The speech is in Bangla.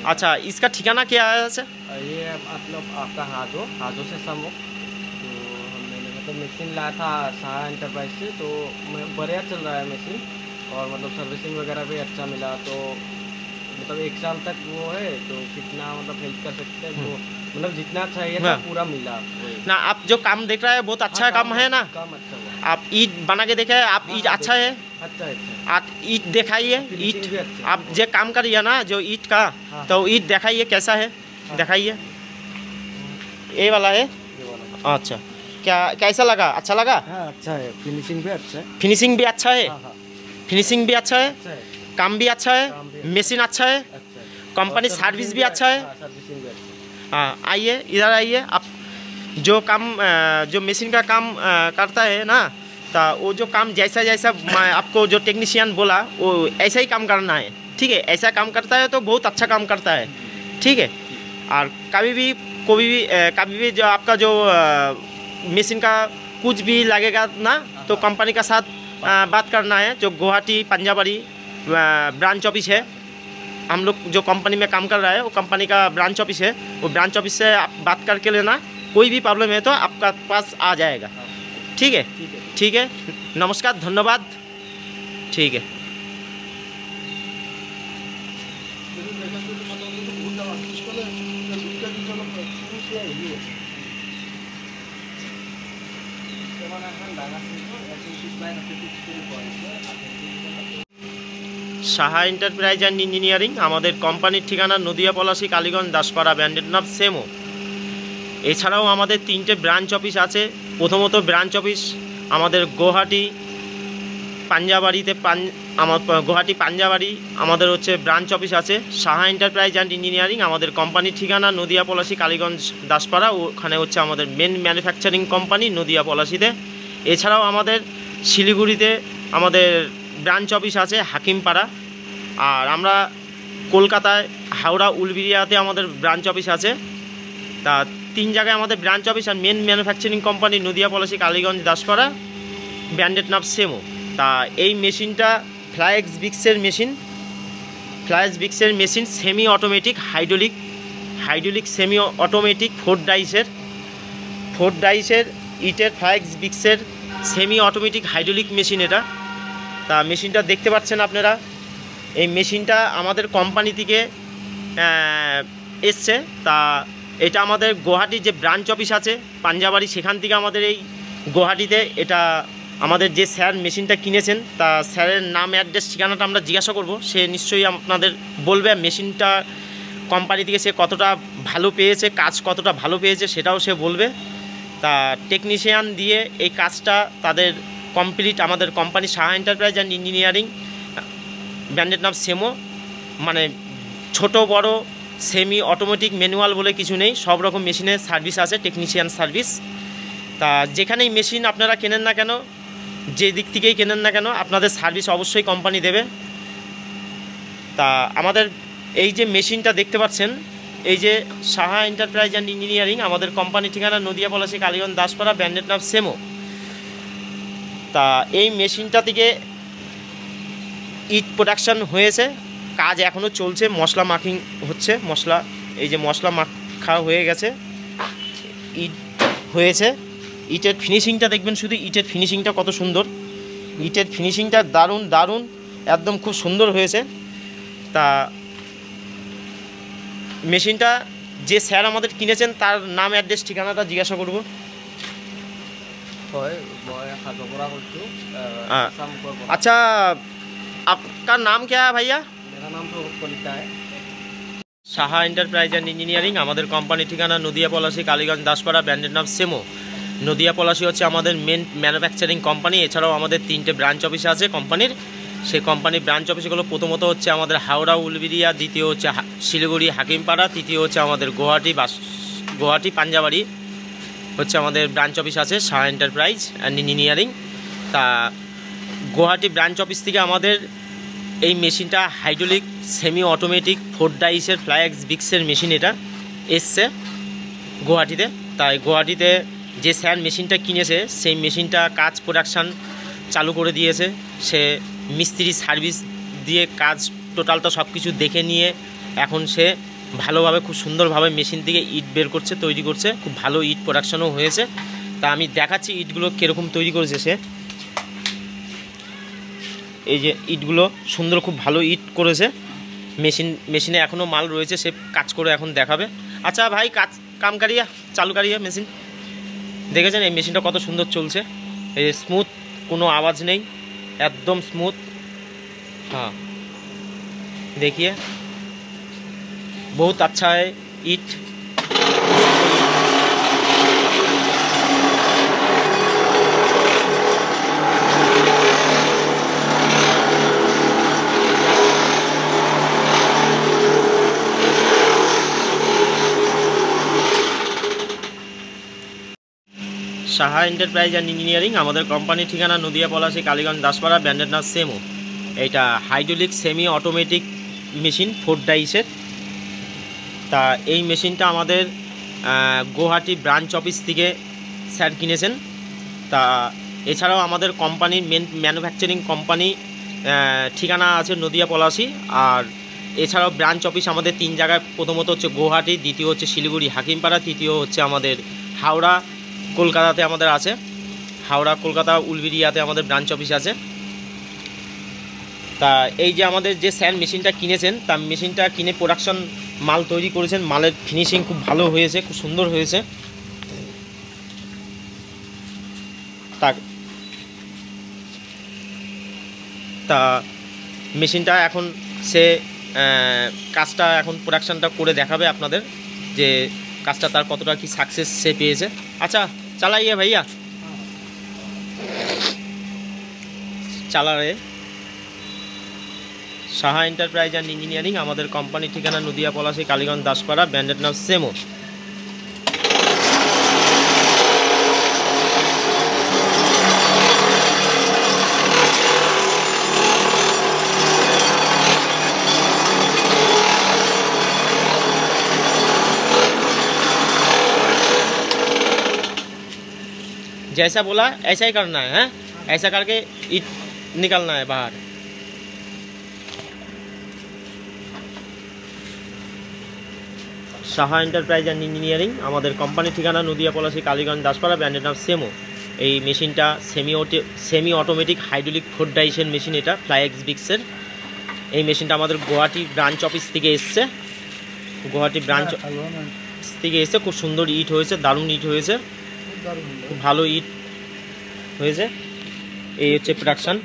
अच्छा, इसका ठिकाना क्या है? ये मतलब आपका हाजो से सम्मुख। तो मैंने मतलब मशीन लाया था शाह एंटरप्राइज से, तो बढ़िया चल रहा है मशीन, और मतलब सर्विसिंग वगैरह भी अच्छा मिला। तो मतलब 1 साल तक वो है, तो कितना मतलब हेल्प कर सकते हैं, तो मतलब जितना चाहिए था पूरा मिला ना। आप जो काम देख रहे हैं बहुत अच्छा काम है ना? काम अच्छा हुआ। आप ईट बना के देखे, आप ईट अच्छा है? अच्छा है। आप ईट दिखाइए, ईट आप जो काम करिए ना, जो ईट का, तो ईट दिखाइए कैसा है, दिखाइए। ये वाला है? अच्छा, क्या कैसा लगा? अच्छा लगा? हाँ, अच्छा है। फिनिशिंग भी अच्छा है। फिनिशिंग भी अच्छा है? फिनिशिंग भी अच्छा है, अच्छा है। काम भी अच्छा है, मशीन अच्छा है, कंपनी सर्विस भी अच्छा है। हाँ, आइए इधर आइए। आप जो काम जो मशीन का काम करता है ना, तो वो जो काम जैसा जैसा आपको जो टेक्नीशियन बोला वो ऐसा ही काम करना है, ठीक है? ऐसा काम करता है तो बहुत अच्छा काम करता है, ठीक है? और कभी भी जो आपका जो मशीन का कुछ भी लगेगा ना, तो कंपनी का साथ बात करना है। जो गुवाहाटी पंजाबरी ब्रांच ऑफिस है, हम लोग जो कंपनी में काम कर रहा है वो कंपनी का ब्रांच ऑफिस है। वो ब्रांच ऑफिस से आप बात करके लेना, कोई भी प्रॉब्लम है तो आपका पास आ जाएगा, ठीक है? ठीक है, नमस्कार, धन्यवाद, ठीक है। সাহা এন্টারপ্রাইজ অ্যান্ড ইঞ্জিনিয়ারিং, আমাদের কোম্পানির ঠিকানা নদিয়া পলাশী, কালীগঞ্জ, দাসপাড়া, ব্র্যান্ডেড নাম সেমো। এছাড়াও আমাদের 3টে ব্রাঞ্চ অফিস আছে। প্রথমত ব্রাঞ্চ অফিস আমাদের গুয়াহাটি পাঞ্জাবাড়িতে, গুয়াহাটি পাঞ্জাবাড়ি আমাদের হচ্ছে ব্রাঞ্চ অফিস আছে। সাহা এন্টারপ্রাইজ অ্যান্ড ইঞ্জিনিয়ারিং আমাদের কোম্পানির ঠিকানা নদিয়া পলাশী, কালীগঞ্জ, দাসপাড়া। ওখানে হচ্ছে আমাদের মেন ম্যানুফ্যাকচারিং কোম্পানি নদিয়া পলাশীতে। এছাড়াও আমাদের শিলিগুড়িতে আমাদের ব্রাঞ্চ অফিস আছে হাকিমপাড়া। আর আমরা কলকাতায় হাওড়া উলবেড়িয়াতে আমাদের ব্রাঞ্চ অফিস আছে। তা 3 জায়গায় আমাদের ব্রাঞ্চ অফিস। আর main manufacturing company Nadia Palashi, Kaliganj, Daspara, branded নাম সেমো। তা এই মেশিনটা ফ্লাইক্স বিক্সের machine semi automatic hydraulic semi automatic 4 ডাইসের ইটের ফ্লাইক্স বিক্সের সেমি অটোমেটিক হাইড্রোলিক মেশিন এটা। তা মেশিনটা দেখতে পাচ্ছেন আপনারা। এই মেশিনটা আমাদের কোম্পানি থেকে এসছে। তা এটা আমাদের গুয়াহাটির যে ব্রাঞ্চ অফিস আছে পাঞ্জাবাড়ি, সেখান থেকে আমাদের এই গুয়াহাটিতে এটা আমাদের যে স্যার মেশিনটা কিনেছেন, তা স্যারের নাম, অ্যাড্রেস, ঠিকানাটা আমরা জিজ্ঞাসা করব। সে নিশ্চয়ই আপনাদের বলবে মেশিনটা কোম্পানি থেকে সে কতটা ভালো পেয়েছে, কাজ কতটা ভালো পেয়েছে সেটাও সে বলবে। তা টেকনিশিয়ান দিয়ে এই কাজটা তাদের কমপ্লিট আমাদের company Saha enterprise and engineering, branded নাম সেমো। মানে ছোট বড় সেমি অটোমেটিক ম্যানুয়াল বলে কিছু নেই, সব রকম মেশিনের সার্ভিস আছে, টেকনিশিয়ান সার্ভিস। তা যেখানেই মেশিন আপনারা কেনেন না কেন, যে দিক থেকেই কেনেন না কেন, আপনাদের সার্ভিস অবশ্যই কোম্পানি দেবে। তা আমাদের এই যে মেশিনটা দেখতে পাচ্ছেন, এই যে সাহা এন্টারপ্রাইজ অ্যান্ড ইঞ্জিনিয়ারিং আমাদের কোম্পানির ঠিকানা নদিয়া পলাশী, কালীগঞ্জ, দাসপাড়া, ব্র্যান্ডেড নাম সেমো। তা এই মেশিনটা থেকে ইট প্রোডাকশান হয়েছে, কাজ এখনও চলছে, মশলা মাখিং হচ্ছে। এই যে মশলা মাখা হয়ে গেছে, ইট হয়েছে। ইটের ফিনিশিংটা দেখবেন, শুধু ইটের ফিনিশিংটা কত সুন্দর, ইটের ফিনিশিংটা দারুণ একদম খুব সুন্দর হয়েছে। তা মেশিনটা যে স্যার আমাদের কিনেছেন তার নাম, অ্যাড্রেস, ঠিকানাটা জিজ্ঞাসা করব। अच्छा, आपका नाम क्या है भैया? मेरा नाम तो कलिता है। সাহা এন্টারপ্রাইজ অ্যান্ড ইঞ্জিনিয়ারিং আমাদের কোম্পানির ঠিকানা নদিয়া পলাশী, কালীগঞ্জ, দাসপাড়া, ব্র্যান্ডেড নাম সেমো। নদিয়া পলাশী হচ্ছে আমাদের মেন ম্যানুফ্যাকচারিং কোম্পানি। এছাড়াও আমাদের 3টে ব্রাঞ্চ অফিস আছে কোম্পানির। সেই কোম্পানির ব্রাঞ্চ অফিসগুলো প্রথমত হচ্ছে আমাদের হাওড়া উলবেড়িয়া, দ্বিতীয় হচ্ছে শিলিগুড়ি হাকিমপাড়া, তৃতীয় হচ্ছে আমাদের গুয়াহাটি পাঞ্জাবাড়ি হচ্ছে আমাদের ব্রাঞ্চ অফিস আছে সাহা এন্টারপ্রাইজ অ্যান্ড ইঞ্জিনিয়ারিং। তা গুয়াহাটি ব্রাঞ্চ অফিস থেকে আমাদের এই মেশিনটা হাইড্রোলিক সেমি অটোমেটিক 4 ডাইসের ফ্লাইক্স বিক্সের মেশিন এটা এসছে গুয়াহাটিতে। তাই গুয়াহাটিতে যে স্যার মেশিনটা কিনেছে সেই মেশিনটা কাজ প্রোডাকশান চালু করে দিয়েছে। সে মিস্ত্রি সার্ভিস দিয়ে কাজ টোটালটা সব কিছু দেখে নিয়ে এখন সে ভালোভাবে খুব সুন্দরভাবে মেশিন থেকে ইট বের করছে, তৈরি করছে, খুব ভালো ইট প্রোডাকশনও হয়েছে। তা আমি দেখাচ্ছি ইটগুলো কীরকম তৈরি করেছে সে। এই যে ইটগুলো সুন্দর, খুব ভালো ইট করেছে। মেশিনে এখনও মাল রয়েছে, সে কাজ করে এখন দেখাবে। আচ্ছা ভাই, কাম কারিয়া চালু কারিয়া মেশিন দেখেছেন এই মেশিনটা কত সুন্দর চলছে। এই যে স্মুথ, কোনো আওয়াজ নেই, একদম স্মুথ। हाँ देखिए बहुत अच्छा है ईट। সাহা এন্টারপ্রাইজ অ্যান্ড ইঞ্জিনিয়ারিং, আমাদের কোম্পানির ঠিকানা নদিয়া পলাশী কালীগঞ্জ দাসপাড়া, ব্র্যান্ডের নাম সেমো। এইটা হাইড্রোলিক সেমি অটোমেটিক মেশিন 4 ডাইসের। তা এই মেশিনটা আমাদের গুয়াহাটি ব্রাঞ্চ অফিস থেকে স্যার কিনেছেন। তা এছাড়াও আমাদের কোম্পানির মেন ম্যানুফ্যাকচারিং কোম্পানি ঠিকানা আছে নদিয়া পলাশী। আর এছাড়াও ব্রাঞ্চ অফিস আমাদের 3 জায়গায়, প্রথমত হচ্ছে গুয়াহাটি, দ্বিতীয় হচ্ছে শিলিগুড়ি হাকিমপাড়া, তৃতীয় হচ্ছে আমাদের হাওড়া কলকাতাতে আমাদের আছে। হাওড়া কলকাতা উলবেড়িয়াতে আমাদের ব্রাঞ্চ অফিস আছে। তা এই যে আমাদের যে স্যার মেশিনটা কিনেছেন, তা মেশিনটা কিনে প্রোডাকশন মাল তৈরি করেছেন। মালের ফিনিশিং খুব ভালো হয়েছে, খুব সুন্দর হয়েছে। তা মেশিনটা এখন সে কাজটা এখন প্রোডাকশনটা করে দেখাবে আপনাদের, যে কাজটা তার কতটা কি সাকসেস সে পেয়েছে। আচ্ছা চালাইয়ে ভাইয়া, চালা রে। সাহা এন্টারপ্রাইজ অ্যান্ড ইঞ্জিনিয়ারিং, আমাদের কোম্পানির ঠিকানা নদিয়া পলাশী কালীগঞ্জ দাসপাড়া, ব্র্যান্ডের নাম সেমো। जैसा बोला ऐसा ही करना है, हैं? ऐसा करके ईट निकलना है बाहर। সাহা এন্টারপ্রাইজ অ্যান্ড ইঞ্জিনিয়ারিং, আমাদের কোম্পানির ঠিকানা নদিয়া পলাশী কালীগঞ্জ দাসপাড়া, ব্র্যান্ডের নাম সেমো। এই মেশিনটা সেমি অটোমেটিক হাইড্রোলিক 4 ডাইসের মেশিন, এটা ফ্লাইএক্স বিক্সের। এই মেশিনটা আমাদের গুয়াহাটি ব্রাঞ্চ অফিস থেকে এসছে। গুয়াহাটি ব্রাঞ্চ থেকে এসে খুব সুন্দর ইট হয়েছে, দারুণ ইট হয়েছে, খুব ভালো ইট হয়েছে। এই হচ্ছে প্রোডাকশন।